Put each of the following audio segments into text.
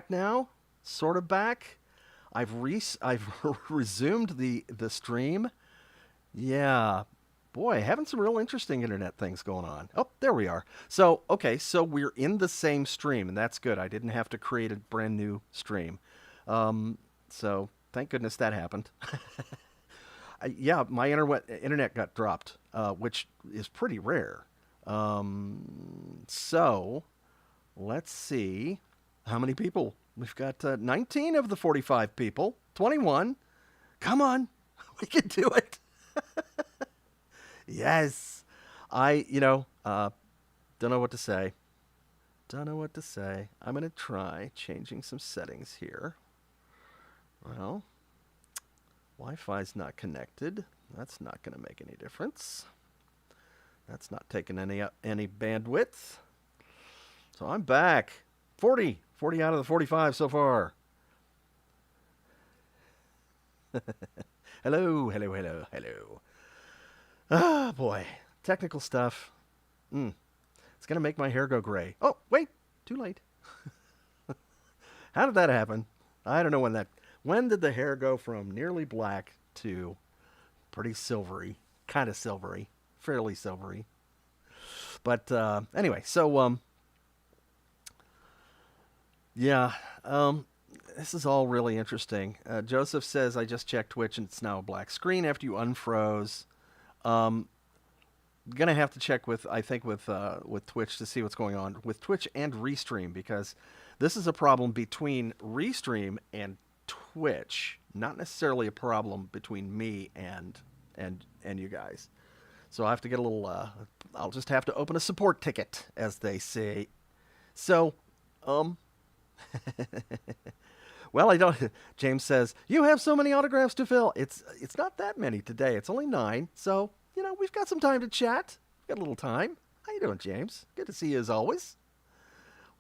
now, sort of back. I've resumed the stream. Yeah, boy, having some real interesting internet things going on. Oh, there we are. So okay, so we're in the same stream, and that's good. I didn't have to create a brand new stream. Um, so thank goodness that happened. Yeah, my internet got dropped, which is pretty rare. So let's see how many people. We've got 19 of the 45 people. 21. Come on, we can do it. Yes. Don't know what to say. Don't know what to say. I'm going to try changing some settings here. Well, Wi-Fi's not connected. That's not going to make any difference. That's not taking any bandwidth. So I'm back. 40 out of the 45 so far. Hello, hello, hello, hello. Ah, boy. Technical stuff. It's going to make my hair go gray. Oh, wait. Too late. How did that happen? I don't know when did the hair go from nearly black to pretty silvery, kind of silvery, fairly silvery. But anyway, so yeah, this is all really interesting. Joseph says I just checked Twitch and it's now a black screen after you unfroze. Um, Gonna have to check with Twitch to see what's going on with Twitch and Restream, because this is a problem between Restream and Twitch, not necessarily a problem between me and you guys. So I have to get a little. I'll just have to open a support ticket, as they say. So, um, well, I don't. James says you have so many autographs to fill. It's not that many today. It's only 9. So we've got some time to chat. We've got a little time. How you doing, James? Good to see you as always.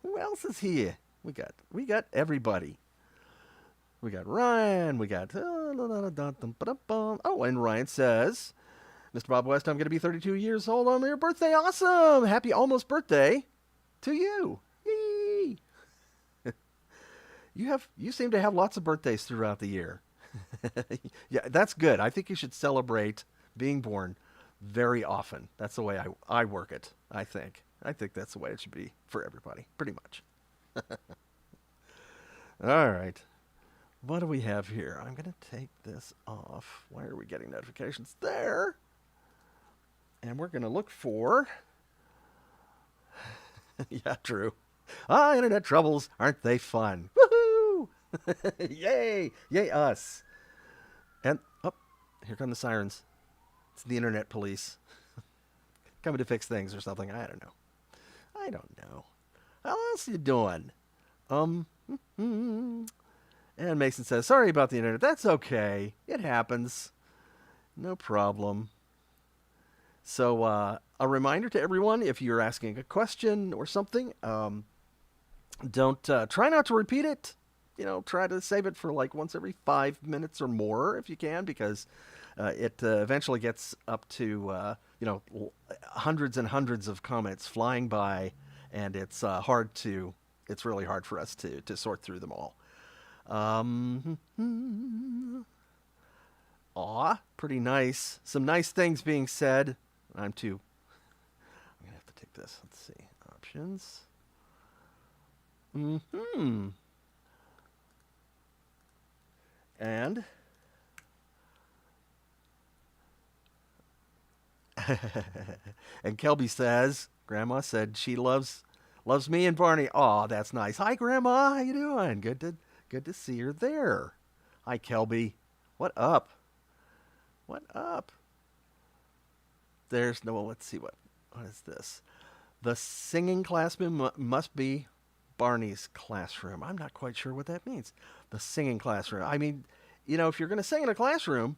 Who else is here? We got everybody. We got Ryan. We got oh, and Ryan says, Mr. Bob West, I'm going to be 32 years old on your birthday. Awesome! Happy almost birthday to you. Yay! You seem to have lots of birthdays throughout the year. Yeah, that's good. I think you should celebrate being born very often. That's the way I work it, I think. I think that's the way it should be for everybody, pretty much. All right. What do we have here? I'm going to take this off. Why are we getting notifications there? And we're going to look for... Yeah, true. Internet troubles. Aren't they fun? Woohoo! Yay! Yay us. And, oh, here come the sirens. It's the internet police. Coming to fix things or something. I don't know. I don't know. How else you doing? And Mason says, sorry about the internet. That's okay. It happens. No problem. So, a reminder to everyone, if you're asking a question or something, don't try not to repeat it. Try to save it for like once every 5 minutes or more if you can, because it eventually gets up to hundreds and hundreds of comments flying by, and it's really hard for us to sort through them all. Pretty nice. Some nice things being said. I'm gonna have to take this. Let's see. Options. And and Kelby says, Grandma said she loves me and Barney. Aw, that's nice. Hi, Grandma. How you doing? Good to see her there. Hi, Kelby. What up? What up? There's no. Let's see what is this? The singing classroom must be Barney's classroom. I'm not quite sure what that means. The singing classroom. I mean, if you're going to sing in a classroom,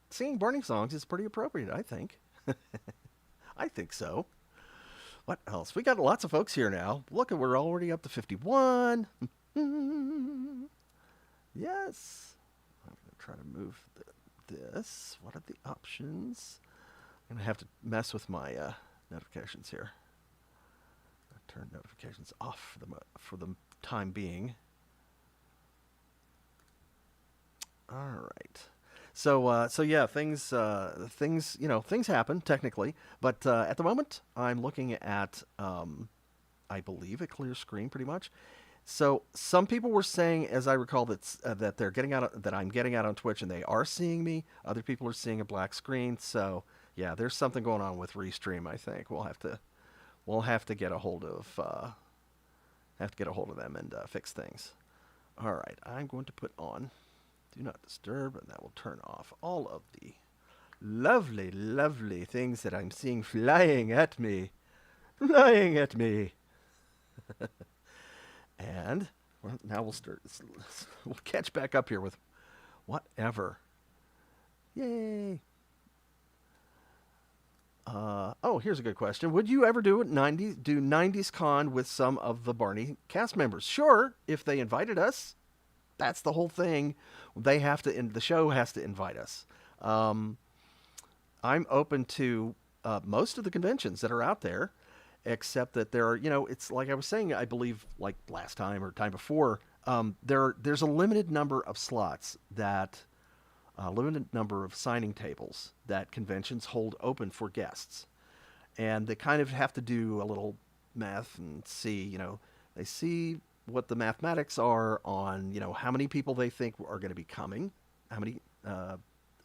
singing Barney songs is pretty appropriate, I think. I think so. What else? We got lots of folks here now. Look, we're already up to 51. Yes. I'm going to try to move this. What are the options? I'm going to have to mess with my notifications here. Turn notifications off for the time being. All right. So yeah, things happen technically, but at the moment I'm looking at, I believe, a clear screen pretty much. So some people were saying, as I recall, that they're getting out, that I'm getting out on Twitch, and they are seeing me. Other people are seeing a black screen. So yeah, there's something going on with Restream. I think we'll have to get a hold of them and fix things. All right, I'm going to put on Do Not Disturb, and that will turn off all of the lovely, lovely things that I'm seeing flying at me. Flying at me. And well, now we'll start. We'll catch back up here with whatever. Yay! Oh, here's a good question. Would you ever do 90s Con with some of the Barney cast members? Sure, if they invited us. That's the whole thing. They have to. The show has to invite us. I'm open to most of the conventions that are out there, except that there are, it's like I was saying, I believe, like last time or time before, there's a limited number of slots that, limited number of signing tables that conventions hold open for guests. And they kind of have to do a little math and see, they see what the mathematics are on, how many people they think are going to be coming, how many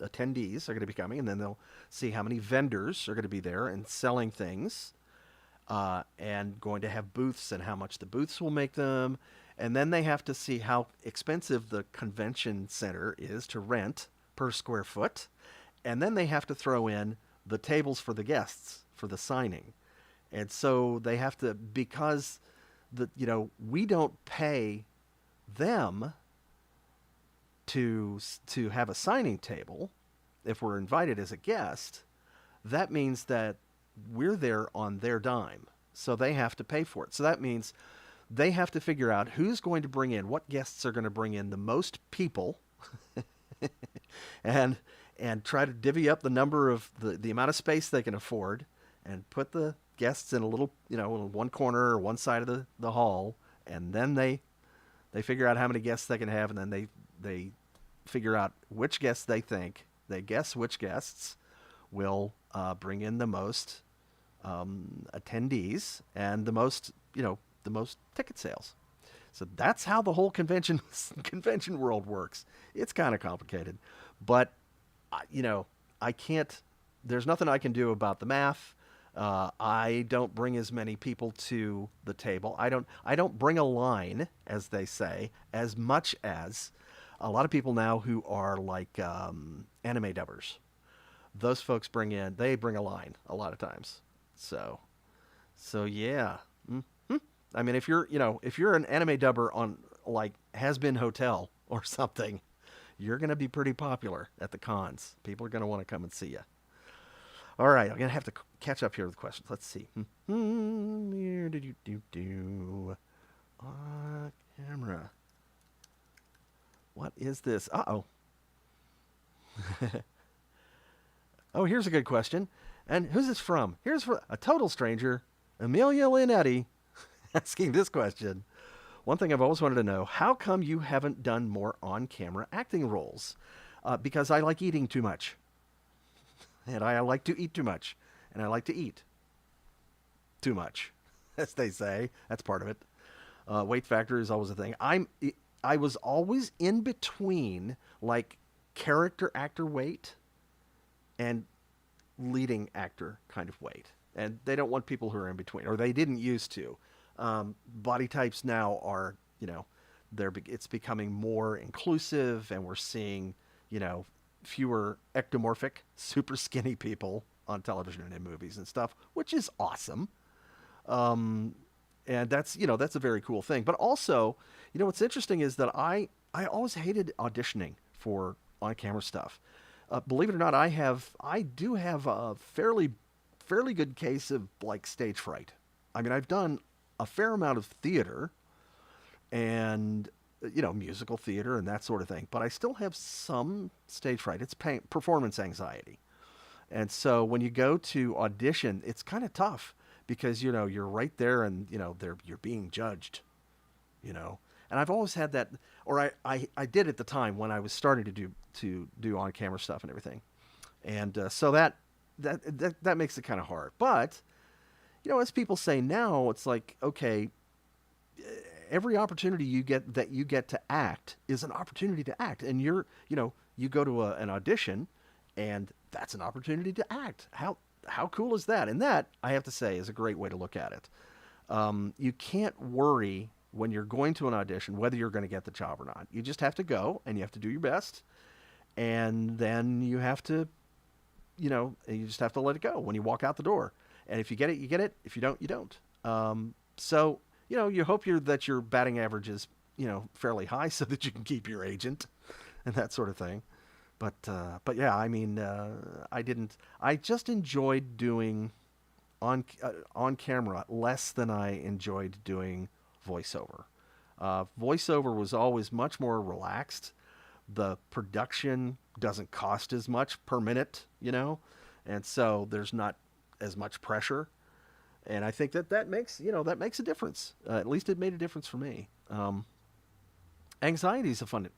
attendees are going to be coming, and then they'll see how many vendors are going to be there and selling things, and going to have booths and how much the booths will make them. And then they have to see how expensive the convention center is to rent per square foot. And then they have to throw in the tables for the guests for the signing. And so they have to, because we don't pay them to have a signing table if we're invited as a guest. That means that we're there on their dime. So they have to pay for it. So that means they have to figure out who's going to bring in, what guests are going to bring in the most people, and try to divvy up the number of the amount of space they can afford, and put the guests in a little, in one corner or one side of the hall, and then they figure out how many guests they can have, and then they figure out which guests they guess which guests will bring in the most attendees and the most ticket sales. So that's how the whole convention world works. It's kind of complicated, but I can't. There's nothing I can do about the math. I don't bring as many people to the table. I don't bring a line, as they say, as much as a lot of people now who are like anime dubbers. Those folks bring a line a lot of times. So yeah. Mm-hmm. I mean, if you're an anime dubber on like Has Been Hotel or something, you're going to be pretty popular at the cons. People are going to want to come and see you. All right, I'm going to have to catch up here with questions. Let's see. Where did you do? Camera. What is this? Uh-oh. Oh, here's a good question. And who's this from? Here's for a total stranger, Amelia Linetti, asking this question. One thing I've always wanted to know, how come you haven't done more on-camera acting roles? Because I like eating too much. And I like to eat too much. And I like to eat too much, as they say. That's part of it. Weight factor is always a thing. I was always in between, like, character actor weight and leading actor kind of weight. And they don't want people who are in between, or they didn't used to. Body types now are, it's becoming more inclusive, and we're seeing, fewer ectomorphic, super skinny people on television and in movies and stuff, which is awesome. And that's a very cool thing. But also, what's interesting is that I always hated auditioning for on-camera stuff. Believe it or not, I do have a fairly good case of like stage fright. I mean, I've done a fair amount of theater and musical theater and that sort of thing, but I still have some stage fright. It's performance anxiety. And so when you go to audition, it's kind of tough because you're right there and you're being judged you know. And I've always had that, or I did at the time when I was starting to do on camera stuff and everything, and so that makes it kind of hard. But as people say now, it's like, okay, every opportunity you get to act is an opportunity to act, and you go to an audition, and that's an opportunity to act. How cool is that? And that, I have to say, is a great way to look at it. You can't worry when you're going to an audition whether you're going to get the job or not. You just have to go, and you have to do your best, and then you have to, you just have to let it go when you walk out the door. And if you get it, you get it. If you don't, you don't. So you hope that your batting average is fairly high so that you can keep your agent and that sort of thing. But yeah, I mean, I didn't. I just enjoyed doing on camera less than I enjoyed doing voiceover. Voiceover was always much more relaxed. The production doesn't cost as much per minute, and so there's not as much pressure. And I think that makes a difference. At least it made a difference for me. Anxiety is a fun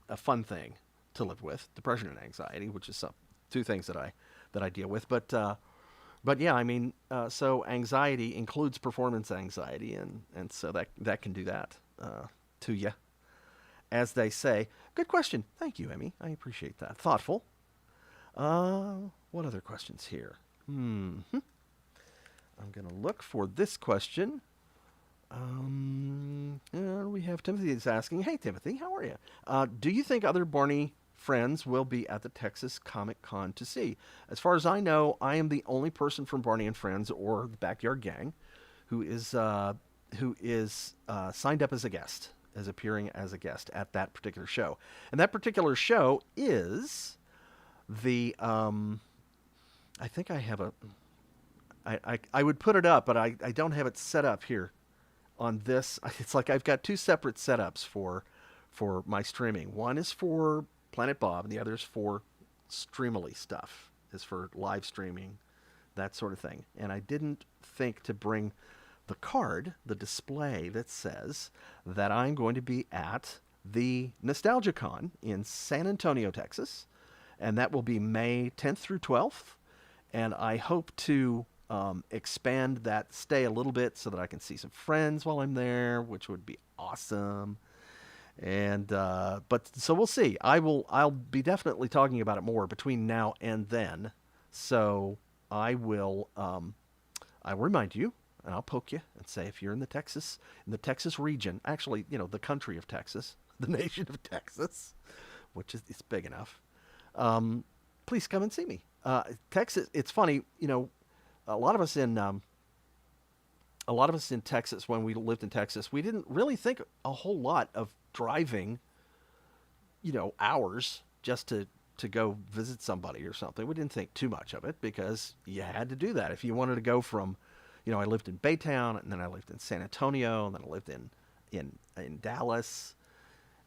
thing to live with. Depression and anxiety, which is two things that I deal with. But yeah, I mean, so anxiety includes performance anxiety, and so that can do that to you, as they say. Good question. Thank you, Emmy. I appreciate that. Thoughtful. What other questions here? I'm going to look for this question. We have Timothy is asking, hey, Timothy, how are you? Do you think other Barney friends will be at the Texas Comic Con to see? As far as I know, I am the only person from Barney and Friends or the Backyard Gang who is signed up as a guest, as appearing as a guest at that particular show. And that particular show is the, I think I have I would put it up, but I don't have it set up here on this. It's like I've got two separate setups for my streaming. One is for Planet Bob, and the other is for Streamily stuff. Is for live streaming, that sort of thing. And I didn't think to bring the card, the display that says that I'm going to be at the NostalgiaCon in San Antonio, Texas, and that will be May 10th through 12th. And I hope to expand that stay a little bit so that I can see some friends while I'm there, which would be awesome. And but so we'll see. I'll be definitely talking about it more between now and then. So I will remind you, and I'll poke you and say, if you're in the Texas region, actually, the country of Texas, the nation of Texas, which is it's big enough, please come and see me. Texas, it's funny, a lot of us in Texas, when we lived in Texas, we didn't really think a whole lot of driving, hours just to go visit somebody or something. We didn't think too much of it because you had to do that. If you wanted to go from, I lived in Baytown, and then I lived in San Antonio, and then I lived in Dallas.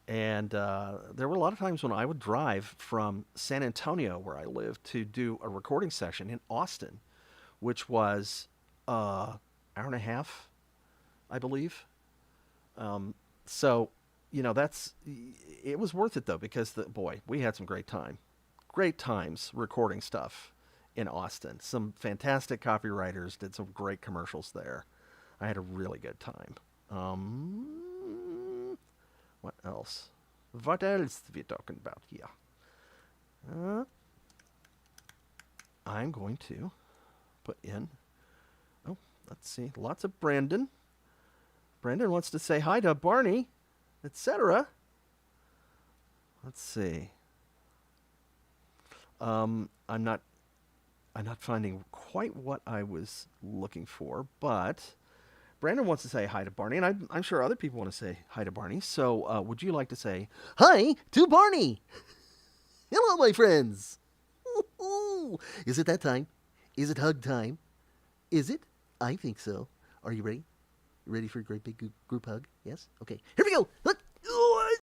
And there were a lot of times when I would drive from San Antonio, where I lived, to do a recording session in Austin, which was hour and a half, I believe. So, it was worth it, though, because, we had some great times recording stuff in Austin. Some fantastic copywriters did some great commercials there. I had a really good time. What else? What else are we talking about here? I'm going to put in... Oh, let's see. Lots of Brandon. Brandon wants to say hi to Barney, etc. Let's see. I'm not finding quite what I was looking for, but... Brandon wants to say hi to Barney, and I'm sure other people want to say hi to Barney. So would you like to say hi to Barney? Hello, my friends. Is it that time? Is it hug time? Is it? I think so. Are you ready? Ready for a great big group hug? Yes? Okay. Here we go. Look.